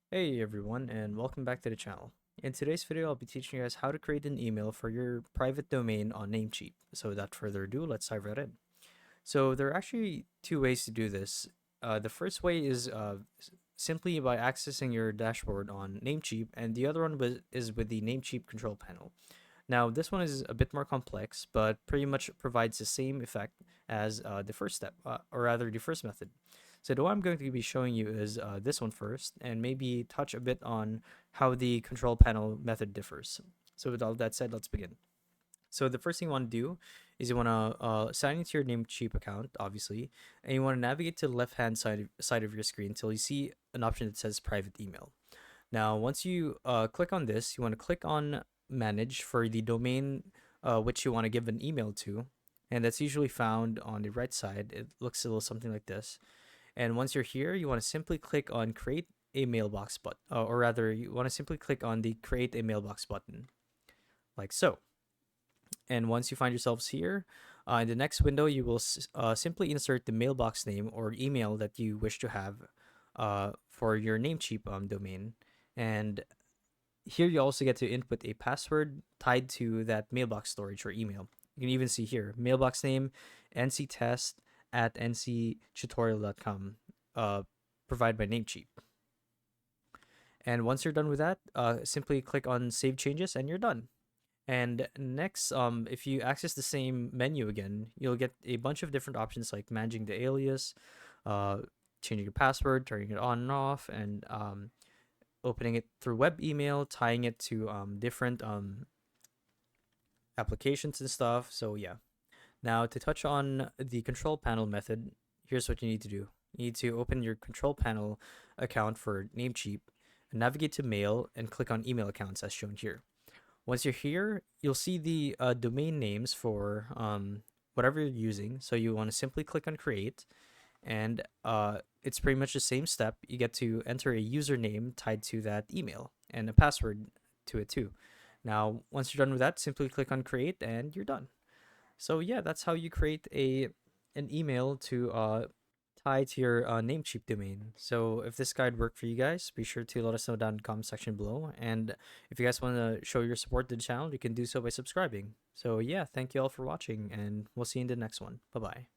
Hey everyone, and welcome back to the channel. In today's video, I'll be teaching you guys how to create an email for your private domain on Namecheap. So without further ado, let's dive right in. So there are actually two ways to do this. The first way is simply by accessing your dashboard on Namecheap, and the other one is with the Namecheap control panel. Now, this one is a bit more complex, but pretty much provides the same effect as the first step, or rather the first method. So the one I'm going to be showing you is this one first, and maybe touch a bit on how the control panel method differs. So with all that said, let's begin. So the first thing you want to do is you want to sign into your Namecheap account, obviously, and you want to navigate to the left-hand side of your screen until you see an option that says private email. Now, once you click on this, you want to click on manage for the domain which you want to give an email to. And that's usually found on the right side. It looks a little something like this. And once you're here, you want to simply click on create a mailbox button, or rather, you want to simply click on the create a mailbox button, like so. And once you find yourselves here, in the next window, you will simply insert the mailbox name or email that you wish to have for your Namecheap domain. And here you also get to input a password tied to that mailbox storage or email. You can even see here, mailbox name, nctest at nctutorial.com, provided by Namecheap. And once you're done with that, simply click on Save Changes and you're done. And next, if you access the same menu again, you'll get a bunch of different options like managing the alias, uh, changing your password, turning it on and off, and opening it through web email, tying it to different applications and stuff. So yeah. Now to touch on the control panel method, here's what you need to do. You need to open your control panel account for Namecheap, navigate to mail, and click on email accounts as shown here. Once you're here, you'll see the domain names for whatever you're using. So you want to simply click on create, and it's pretty much the same step. You get to enter a username tied to that email and a password to it too. Now, once you're done with that, simply click on create and you're done. So yeah, that's how you create an email to tie to your Namecheap domain. So if this guide worked for you guys, be sure to let us know down in the comment section below. And if you guys want to show your support to the channel, you can do so by subscribing. So yeah, thank you all for watching, and we'll see you in the next one. Bye bye.